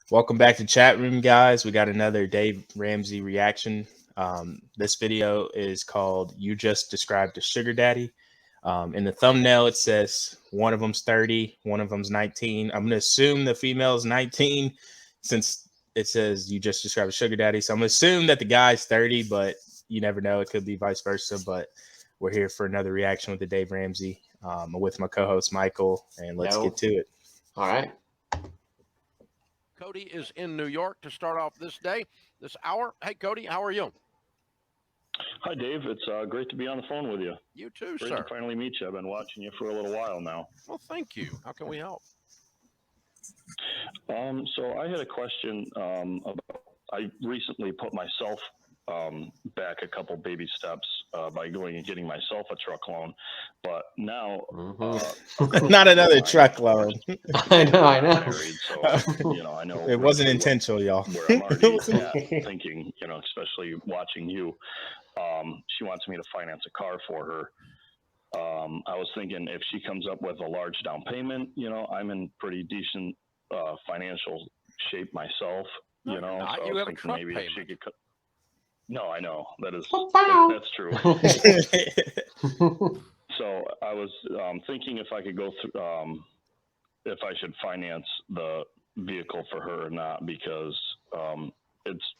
Welcome back to chat room, guys. We got another Dave Ramsey reaction. This video is called "You Just Described a Sugar Daddy." In the thumbnail, it says one of them's 30, one of them's 19. I'm gonna assume the female's 19, since it says you just described a sugar daddy. So I'm gonna assume that the guy's 30, but you never know; it could be vice versa. But we're here for another reaction with the Dave Ramsey, with my co-host Michael, and let's get to it. All right. Cody is in New York to start off this day, this hour. Hey, Cody, how are you? Hi, Dave. It's great to be on the phone with you. You too, Great sir. to finally meet you. I've been watching you for a little while now. Well, thank you. How can we help? So I had a question about, I recently put myself back a couple baby steps by going and getting myself a truck loan, but now not another truck loan. I know. Married, so I know it wasn't intentional, y'all. Where I'm already at, thinking, especially watching you. She wants me to finance a car for her. I was thinking if she comes up with a large down payment, I'm in pretty decent financial shape myself. So I was thinking maybe if she could. No, I know that's true. So I was thinking if I could go through, if I should finance the vehicle for her or not, because it's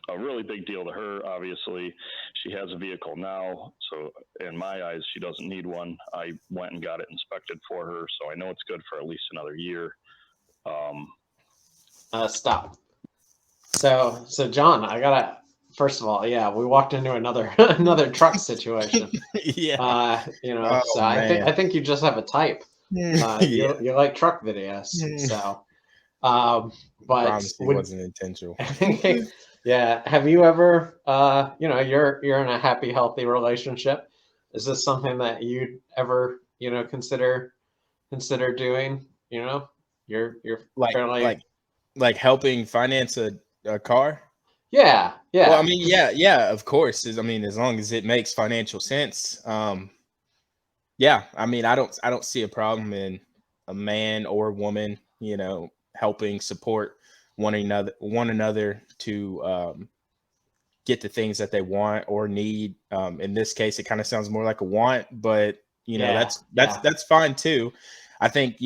a really big deal to her. Obviously, she has a vehicle now, so in my eyes, she doesn't need one. I went and got it inspected for her, so I know it's good for at least another year. Stop. So John, I gotta. First of all, yeah, we walked into another truck situation. Yeah. So I think you just have a type. You like truck videos. So, but promise it wasn't intentional. Yeah. Have you ever, you're in a happy, healthy relationship? Is this something that you'd ever, consider doing? You're fairly like helping finance a car. Yeah. Well, I mean, yeah, of course. As long as it makes financial sense. Yeah, I mean, I don't see a problem in a man or woman, helping support one another to get the things that they want or need. In this case, it kind of sounds more like a want, but that's fine too. I think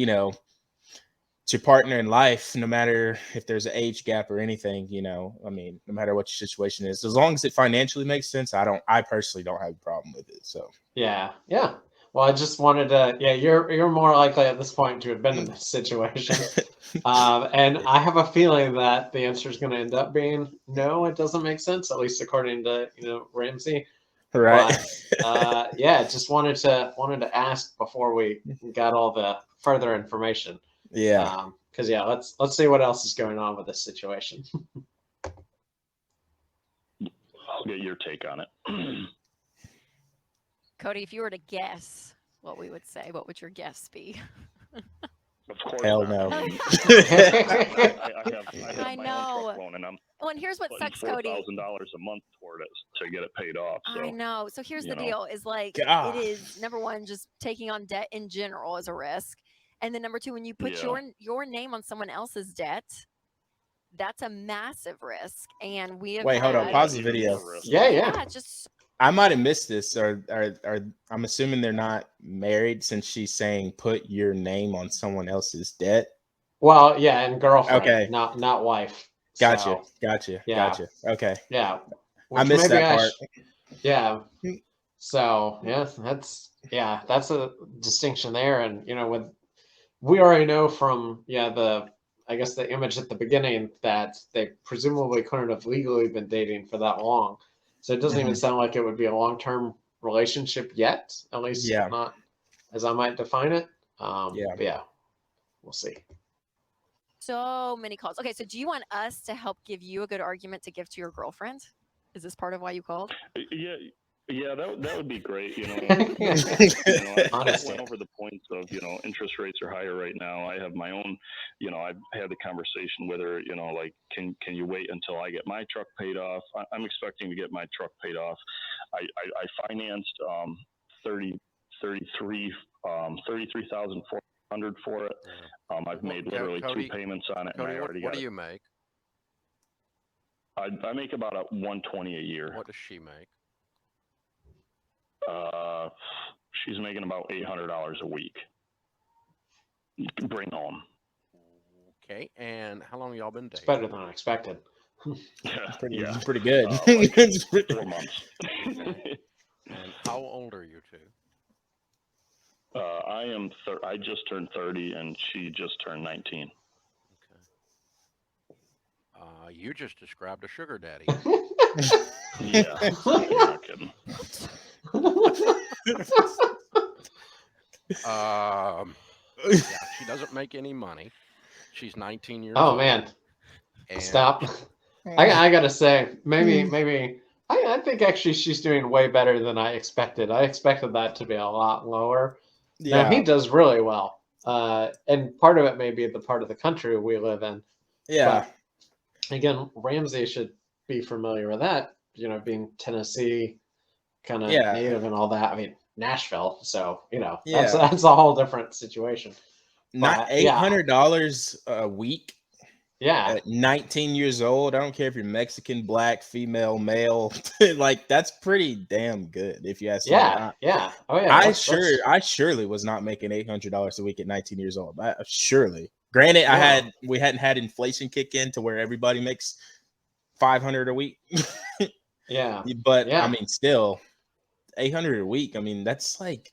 it's your partner in life, no matter if there's an age gap or anything, no matter what your situation is, as long as it financially makes sense, I personally don't have a problem with it. So yeah. Well, I just wanted to, you're more likely at this point to have been in this situation. And I have a feeling that the answer is going to end up being no, it doesn't make sense, at least according to, Ramsey. Right. But, just wanted to ask before we got all the further information. Yeah. Because let's see what else is going on with this situation. I'll get your take on it. Cody, if you were to guess what we would say, what would your guess be? Of course. Hell no. I know. Loan and I'm and here's what sucks, Cody. $4,000 a month toward it to get it paid off. So, I know. So here's the deal: is like God. it is number one, just taking on debt in general is a risk, and then number two, when you put your name on someone else's debt, that's a massive risk. And we have hold on, pause the video. Yeah. Just. I might have missed this, or I'm assuming they're not married since she's saying put your name on someone else's debt. Well, yeah, and girlfriend, okay, not wife. Gotcha. Yeah. Gotcha. Okay. Yeah, I missed that part. Yeah. So that's a distinction there, and we already know from the image at the beginning that they presumably couldn't have legally been dating for that long. So it doesn't even sound like it would be a long-term relationship yet, at least not as I might define it. But we'll see. So many calls. Okay, so do you want us to help give you a good argument to give to your girlfriend? Is this part of why you called? Yeah, that would be great. Honestly. I went over the points of interest rates are higher right now. I have my own. I've had the conversation with her. Like, can you wait until I get my truck paid off? I'm expecting to get my truck paid off. I financed $33,400 $100 for it. I've made literally Cody, 2 payments on it, Cody, and I already what got do it. you make? I make about a $120 a year. What does she make? She's making about $800 a week. Bring home. Okay, and how long y'all been It's dating? better than I expected. Pretty good. Like 4 months. And how old are you two? I just turned 30, and she just turned 19. Okay. You just described a sugar daddy. Yeah, you're not kidding. Yeah, she doesn't make any money. She's 19 years Oh old. man, And stop! I gotta say, maybe I think actually she's doing way better than I expected. I expected that to be a lot lower. Yeah. Now he does really well, and part of it may be the part of the country we live in. Yeah. But again, Ramsey should be familiar with that. You know, being Tennessee kind of Yeah. native and all that. I mean, Nashville, so that's Yeah. that's a whole different situation. Not But, yeah. $800 a week Yeah, at 19 years old. I don't care if you're Mexican, black, female, male. Like, that's pretty damn good if you ask me. yeah. Oh yeah. I surely was not making $800 a week at 19 years old. Surely. Granted, Yeah. we hadn't had inflation kick in to where everybody makes $500 a week. Yeah. But Yeah. I mean, still $800 a week. I mean, that's like,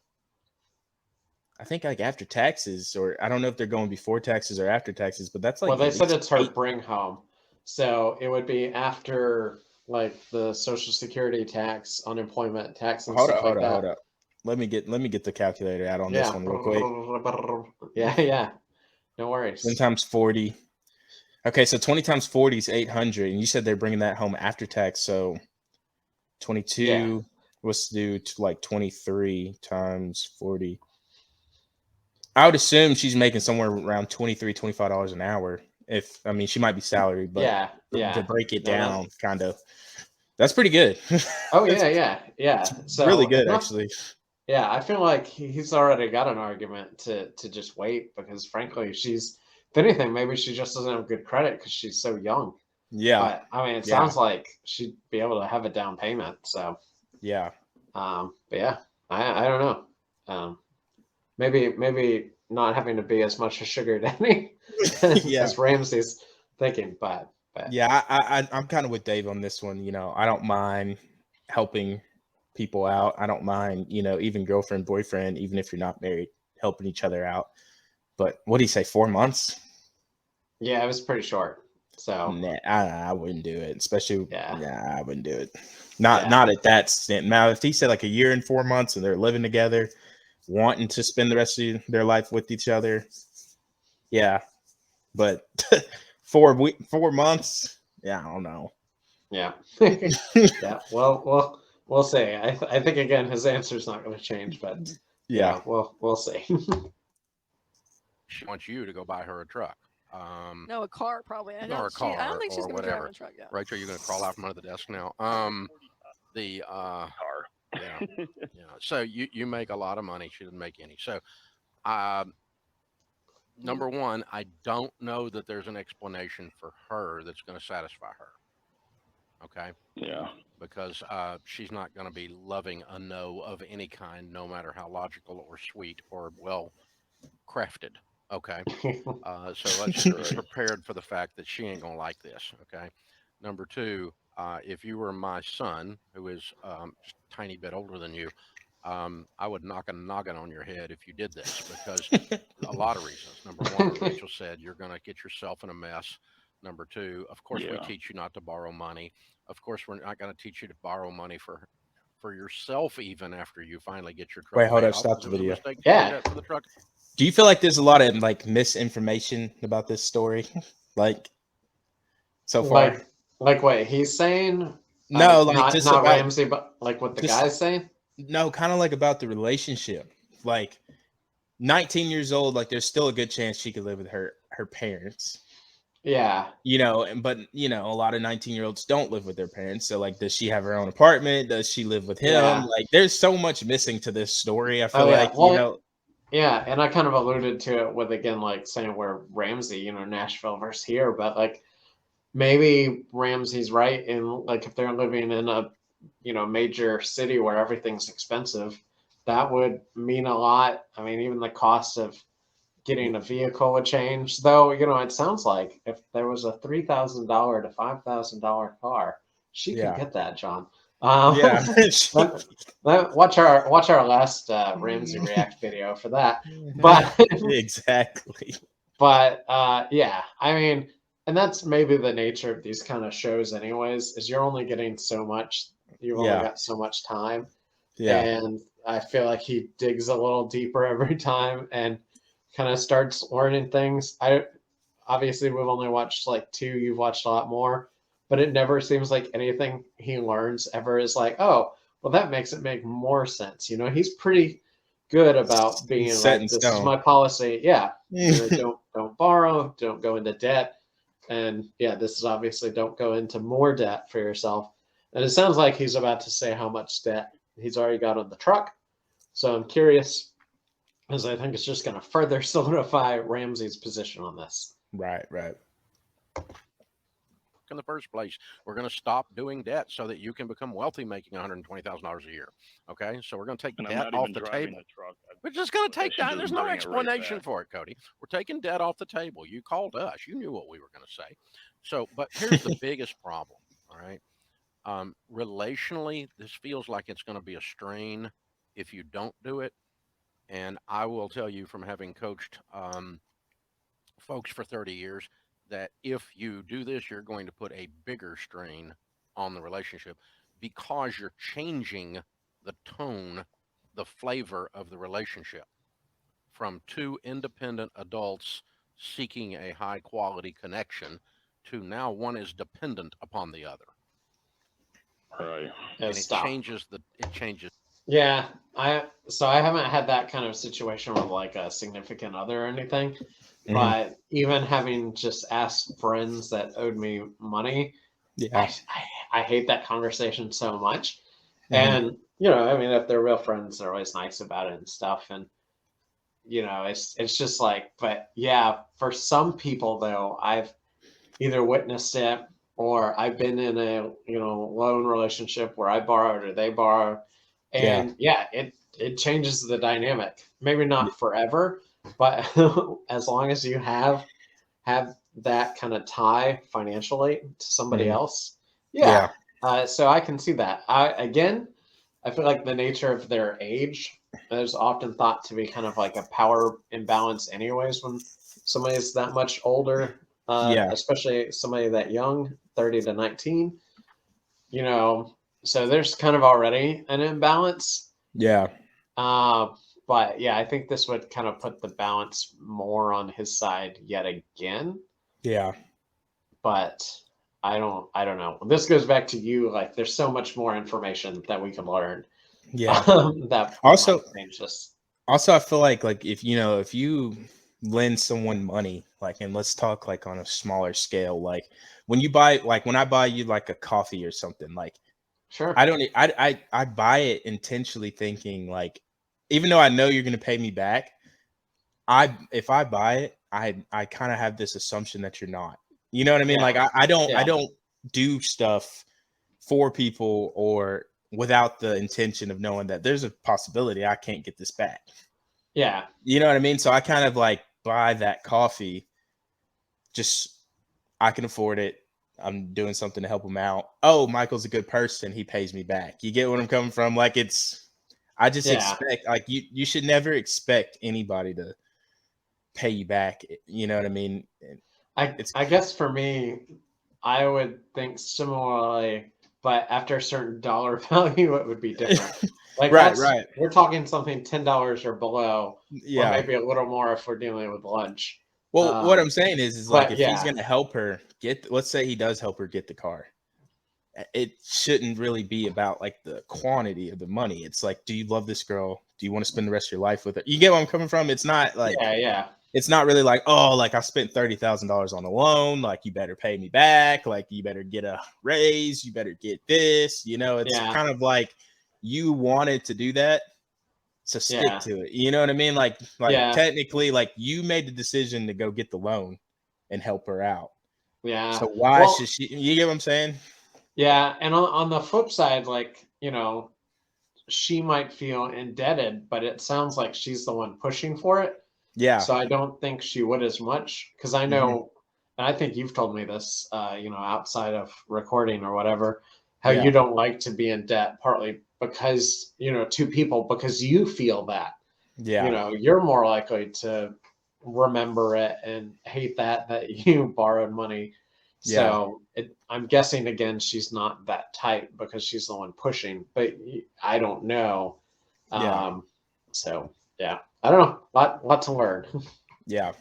I think like after taxes, or I don't know if they're going before taxes or after taxes, but that's like. Well, they said it's her eight. bring home, so it would be after like the Social Security tax, unemployment tax, and Hold stuff up, like that. hold up. Let me get the calculator out on this one real quick. Yeah. No worries. 10 times 40. Okay, so 20 times 40 is 800, and you said they're bringing that home after tax. So 22. Yeah. Let's do like 23 times 40. I would assume she's making somewhere around $25 an hour. I mean, she might be salaried, but yeah. to break it down, kind of, that's pretty good. Oh yeah. So really good, actually. Yeah, I feel like he's already got an argument to just wait because, frankly, if anything, maybe she just doesn't have good credit because she's so young. Yeah. But I mean, it sounds like she'd be able to have a down payment. So yeah. But yeah, I don't know. Maybe not having to be as much a sugar daddy as Ramsey's thinking, but yeah, I'm kind of with Dave on this one. I don't mind helping people out. I don't mind, even girlfriend, boyfriend, even if you're not married, helping each other out. But what do you say, 4 months? Yeah, it was pretty short. So nah, I wouldn't do it, especially. Yeah, I wouldn't do it. Not at that extent. Now, if he said like a year and 4 months and they're living together, wanting to spend the rest of their life with each other, yeah. But 4 months, yeah, I don't know. Yeah. Yeah. Well, we'll see. I think again his answer's not going to change, but yeah, we'll see. She wants you to go buy her a truck. No, a car probably. I Or a don't car think she's or going to drive whatever. a truck. Yeah. Rachel, you're going to crawl out from under the desk now. The Car. yeah. So you make a lot of money. She didn't make any. So, number one, I don't know that there's an explanation for her that's going to satisfy her. Okay. Yeah. Because she's not going to be loving a no of any kind, no matter how logical or sweet or well crafted. Okay. So let's just be prepared for the fact that she ain't going to like this. Okay. Number two, if you were my son, who is just a tiny bit older than you, I would knock a noggin on your head if you did this, because a lot of reasons. Number one, as Rachel said, you're going to get yourself in a mess. Number two, of course, we teach you not to borrow money. Of course, we're not going to teach you to borrow money for yourself, even after you finally get your truck. Wait, hold paid up, off. stop It the was a video. mistake to do that for the truck. Do you feel like there's a lot of like misinformation about this story, like so far? Like what he's saying? No, like not just about Ramsey, but like what the guy's saying. No, kind of like about the relationship. Like 19 years old, like there's still a good chance she could live with her parents. Yeah. But a lot of 19-year-olds don't live with their parents. So like, does she have her own apartment? Does she live with him? Yeah. Like, there's so much missing to this story. I feel Well, Yeah, and I kind of alluded to it with, again, like saying where Ramsey, Nashville versus here, but like maybe Ramsey's right in, like, if they're living in a major city where everything's expensive, that would mean a lot. I mean, even the cost of getting a vehicle would change. Though, it sounds like if there was a $3,000 to $5,000 car, she could Yeah. get that, John. Yeah. Watch our last Ramsey React video for that. But Exactly. but yeah, I mean, and that's maybe the nature of these kind of shows, anyways, is you're only getting so much. You've only Yeah. got so much time. Yeah. And I feel like he digs a little deeper every time and kind of starts learning things. Obviously we've only watched like two. You've watched a lot more, but it never seems like anything he learns ever is like, oh, well, that makes it make more sense. He's pretty good about being Set in like, this is stone. my policy. Yeah, don't borrow, don't go into debt, and yeah, this is obviously don't go into more debt for yourself. And it sounds like he's about to say how much debt he's already got on the truck. So I'm curious, because I think it's just going to further solidify Ramsey's position on this. Right. In the first place, we're going to stop doing debt so that you can become wealthy, making $120,000 a year. Okay, so we're going to take debt off the table. We're just going to take that. There's no explanation for it, Cody. We're taking debt off the table. You called us. You knew what we were going to say. So, but here's the biggest problem. All right, relationally, this feels like it's going to be a strain if you don't do it. And I will tell you, from having coached folks for 30 years, that if you do this, you're going to put a bigger strain on the relationship, because you're changing the tone, the flavor of the relationship from two independent adults seeking a high quality connection to now one is dependent upon the other. Right. And it changes. Yeah, I haven't had that kind of situation with like a significant other or anything. Mm-hmm. But even having just asked friends that owed me money, yeah, I hate that conversation so much. Mm-hmm. And I mean, if they're real friends, they're always nice about it and stuff. And it's just like, but yeah, for some people though, I've either witnessed it or I've been in a loan relationship where I borrowed or they borrowed, and yeah, it changes the dynamic. Maybe not forever, but as long as you have that kind of tie financially to somebody else, yeah. So I can see that. I feel like the nature of their age, there's often thought to be kind of like a power imbalance anyways when somebody's that much older, especially somebody that young, 30 to 19, so there's kind of already an imbalance. Yeah. But yeah, I think this would kind of put the balance more on his side yet again. Yeah. But I don't know. This goes back to you. Like, there's so much more information that we can learn. Yeah. That also change this. Also, I feel like if you lend someone money, like, and let's talk like on a smaller scale, like when I buy you like a coffee or something, like, sure, I buy it intentionally thinking, like, even though I know you're going to pay me back, if I buy it, I kind of have this assumption that you're not, you know what I mean? Like, I don't do stuff for people or without the intention of knowing that there's a possibility I can't get this back. Yeah. You know what I mean? So I kind of like buy that coffee. Just, I can afford it. I'm doing something to help him out. Oh, Michael's a good person. He pays me back. You get what I'm coming from? Like, I just expect, like, you should never expect anybody to pay you back. You know what I mean? I guess for me, I would think similarly, but after a certain dollar value, it would be different. Like, right. We're talking something $10 or below, or maybe a little more if we're dealing with lunch. Well, what I'm saying is like, if he's going to help her let's say he does help her get the car, it shouldn't really be about like the quantity of the money. It's like, do you love this girl? Do you want to spend the rest of your life with her? You get where I'm coming from? It's not like, it's not really like, oh, like I spent $30,000 on a loan. Like, you better pay me back. Like, you better get a raise. You better get this, it's kind of like, you wanted to do that. So stick to it. You know what I mean? Like technically, like you made the decision to go get the loan and help her out. Yeah. So why should she? You get what I'm saying? Yeah, and on the flip side, like, you know, she might feel indebted, but it sounds like she's the one pushing for it. Yeah. So I don't think she would as much, because I know, and I think you've told me this, you know, outside of recording or whatever, how you don't like to be in debt, partly because, you know, to people, because you feel that. Yeah. You know, you're more likely to remember it and hate that you borrowed money. So I'm guessing, again, she's not that tight because she's the one pushing, but I don't know. So, yeah, I don't know. Lot to learn. Yeah.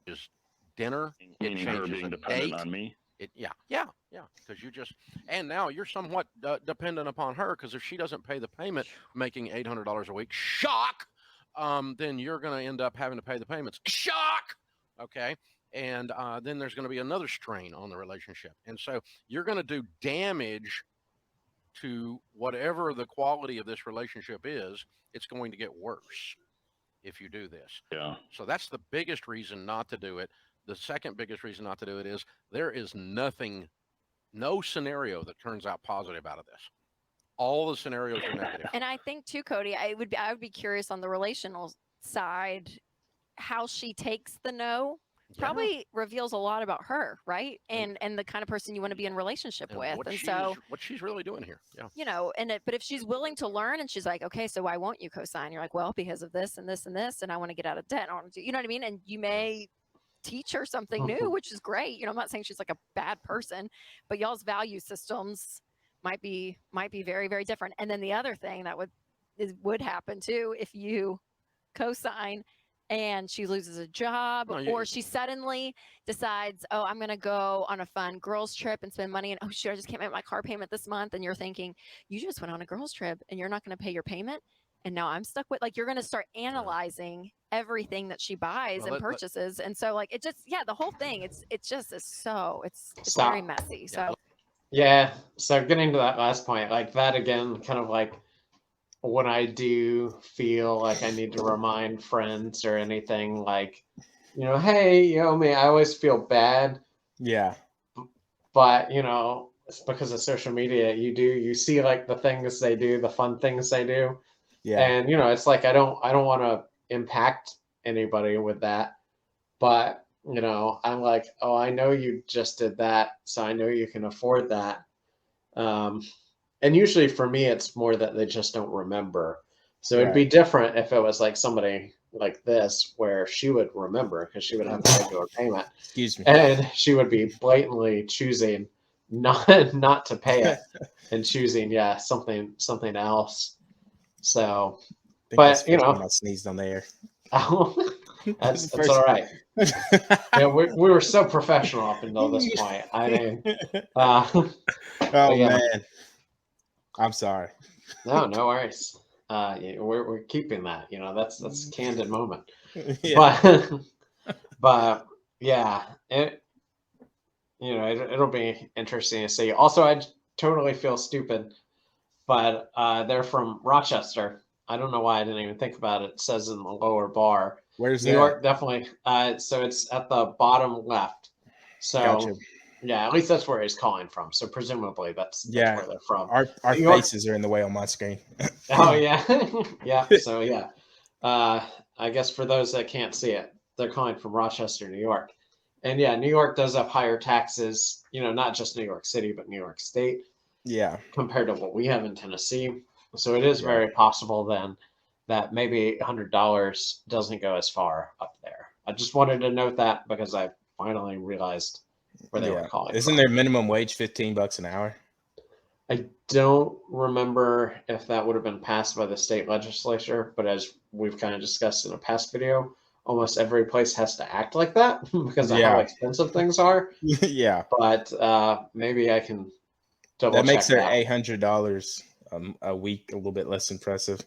Just dinner. Meaning her being dependent on me. Yeah. Because you just, and now you're somewhat dependent upon her, because if she doesn't pay the payment, making $800 a week, shock, then you're going to end up having to pay the payments. Shock. Okay. And then there's going to be another strain on the relationship. And so you're going to do damage to whatever the quality of this relationship is. It's going to get worse if you do this. Yeah. So that's the biggest reason not to do it. The second biggest reason not to do it is there is no scenario that turns out positive out of this. All the scenarios are negative. And I think too, Cody, I would be curious on the relational side, how she takes the no. Probably reveals a lot about her, right? And the kind of person you want to be in relationship with. And so what she's really doing here. Yeah. You know, but if she's willing to learn and she's like, okay, so why won't you co-sign? You're like, well, because of this and this and this, and I want to get out of debt. I want to do, you know what I mean? And you may teach her something new, which is great. You know, I'm not saying she's like a bad person, but y'all's value systems might be very, very different. And then the other thing that would happen too, if you co-sign and she loses a job, or she suddenly decides, oh, I'm going to go on a fun girls trip and spend money. And oh, shoot, I just can't make my car payment this month. And you're thinking, you just went on a girls trip and you're not going to pay your payment. And now I'm stuck with, like, you're going to start analyzing everything that she buys and purchases. And so, like, it just, the whole thing, it's very messy. So, So getting to that last point, like that again, kind of like, when I do feel like I need to remind friends or anything, like, you know, hey, you owe me, I always feel bad. Yeah. But, you know, it's because of social media. You see like the things they do, the fun things they do. Yeah. And, you know, it's like, I don't want to impact anybody with that. But, you know, I'm like, oh, I know you just did that, so I know you can afford that. And usually for me, it's more that they just don't remember. So it'd be different if it was like somebody like this, where she would remember because she would have a regular payment. Excuse me. And she would be blatantly choosing not to pay it and choosing, something else. So, but you know, I sneezed on the air. That's all right. We were so professional up until this point. I mean, man. I'm sorry. No worries. We're keeping that. You know, that's a candid moment. But yeah, it'll be interesting to see. Also, I totally feel stupid, but they're from Rochester. I don't know why I didn't even think about it. It says in the lower bar. Where's New York? Definitely. So it's at the bottom left. So. Gotcha. Yeah, at least that's where he's calling from. So presumably that's where they're from. Our faces are in the way on my screen. Oh yeah, yeah. So yeah, I guess for those that can't see it, they're calling from Rochester, New York, and yeah, New York does have higher taxes. You know, not just New York City, but New York State. Yeah. Compared to what we have in Tennessee, so it is very possible then that maybe $100 doesn't go as far up there. I just wanted to note that because I finally realized where they were calling. Isn't their minimum wage $15 an hour? I don't remember if that would have been passed by the state legislature, but as we've kind of discussed in a past video, almost every place has to act like that because of how expensive things are. Yeah. But maybe I can double check that. Makes their $800 a week a little bit less impressive.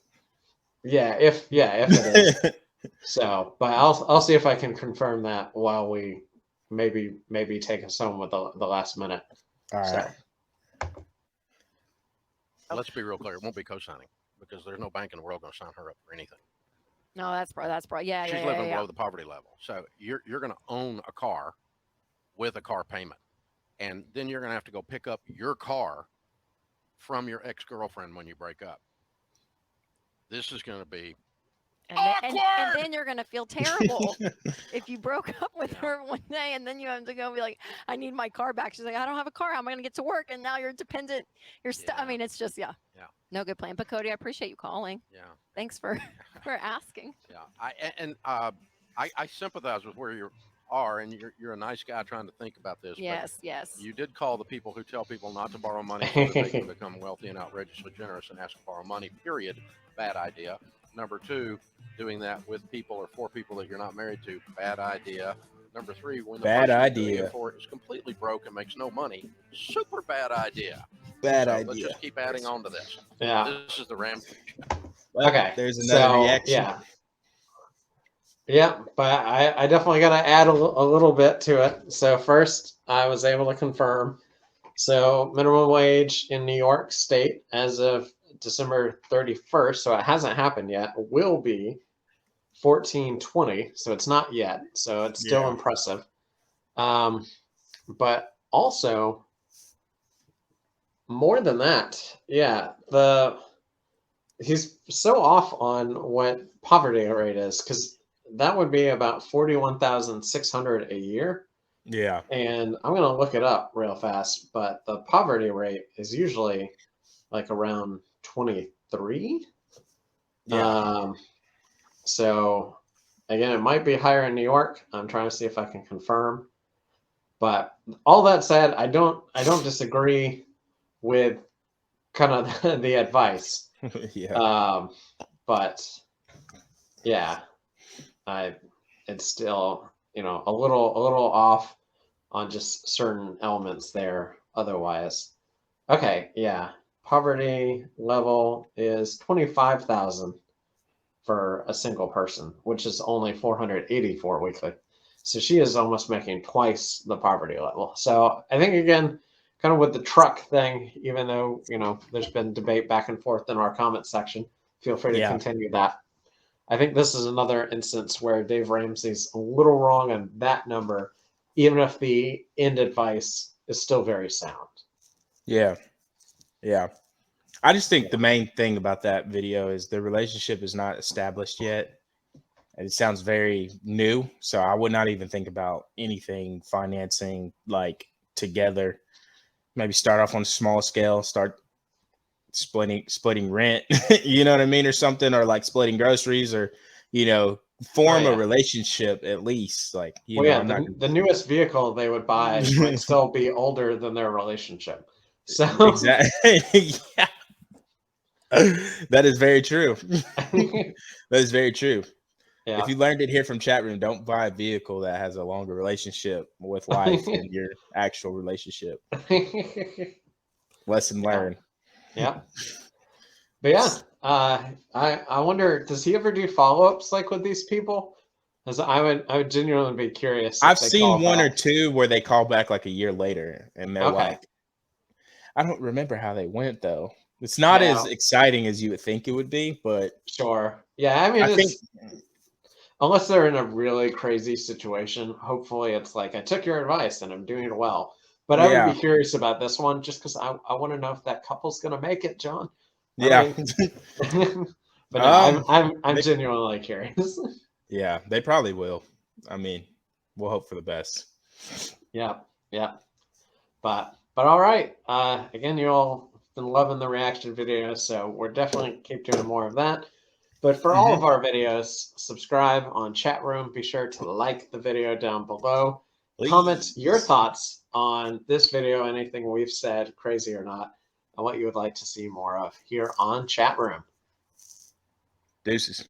Yeah, if it is. So, but I'll see if I can confirm that while we maybe take us home with the last minute. All right. Let's be real clear. It won't be co-signing. because there's no bank in the world going to sign her up for anything. No, that's probably yeah. She's yeah, living yeah, below the poverty level. So you're going to own a car with a car payment, and then you're going to have to go pick up your car from your ex-girlfriend when you break up. This is going to be and then you're gonna feel terrible if you broke up with her one day and then you have to go be like, I need my car back. She's like, I don't have a car. How am I gonna get to work? And now you're dependent. You're stuck. I mean, it's just no good plan. But Cody, I appreciate you calling. Yeah. Thanks for asking. Yeah. I sympathize with where you are, and you're a nice guy trying to think about this. Yes. You did call the people who tell people not to borrow money so that they can become wealthy and outrageously generous and ask to borrow money. Period. Bad idea. Number 2, doing that with people or for people that you're not married to. Bad idea. Number 3, when the person doing it for it is completely broke and makes no money. Super bad idea. Bad idea. Let's just keep adding on to this. Yeah. This is the Ramsey Show. Well, Okay. There's another reaction. Yeah, but I definitely got to add a little bit to it. So first, I was able to confirm. So minimum wage in New York State as of December 31st, so it hasn't happened yet, will be $14.20. So it's not yet. So it's still impressive. But also more than that, he's so off on what poverty rate is, because that would be about 41,600 a year. Yeah. And I'm going to look it up real fast, but the poverty rate is usually like around 23. Yeah. So again, it might be higher in New York. I'm trying to see if I can confirm. But all that said, I don't disagree with kind of the advice. Yeah. But yeah, it's still, a little off on just certain elements there. Otherwise, okay, yeah. Poverty level is 25,000 for a single person, which is only 484 weekly. So she is almost making twice the poverty level. So I think, again, kind of with the truck thing, even though, there's been debate back and forth in our comment section, feel free to continue that. I think this is another instance where Dave Ramsey's a little wrong on that number, even if the end advice is still very sound. Yeah. Yeah. I just think the main thing about that video is the relationship is not established yet. It sounds very new. So I would not even think about anything financing like together. Maybe start off on a small scale, start splitting rent, you know what I mean? Or something, or like splitting groceries, or, form a relationship at least. Like, the newest vehicle they would buy might still be older than their relationship. So exactly. Yeah. That is very true. That is very true. Yeah. If you learned it here from ChattRoom, don't buy a vehicle that has a longer relationship with life than your actual relationship. Lesson learned. Yeah. But yeah, I wonder, does he ever do follow-ups like with these people? Because I would genuinely be curious. I've seen one or two where they call back like a year later, and they're like, I don't remember how they went though. It's not as exciting as you would think it would be, but sure. Yeah, I mean, I think unless they're in a really crazy situation, hopefully it's like, I took your advice and I'm doing it well. But I would be curious about this one just because I want to know if that couple's going to make it, John. Yeah. But no, I'm genuinely curious. Yeah, they probably will. I mean, we'll hope for the best. Yeah. But all right. Again, you all been loving the reaction videos, so we're definitely keep doing more of that. But for all of our videos, subscribe on ChattRoom. Be sure to like the video down below. Please. Comment your thoughts on this video, anything we've said, crazy or not, and what you would like to see more of here on ChattRoom. Deuces.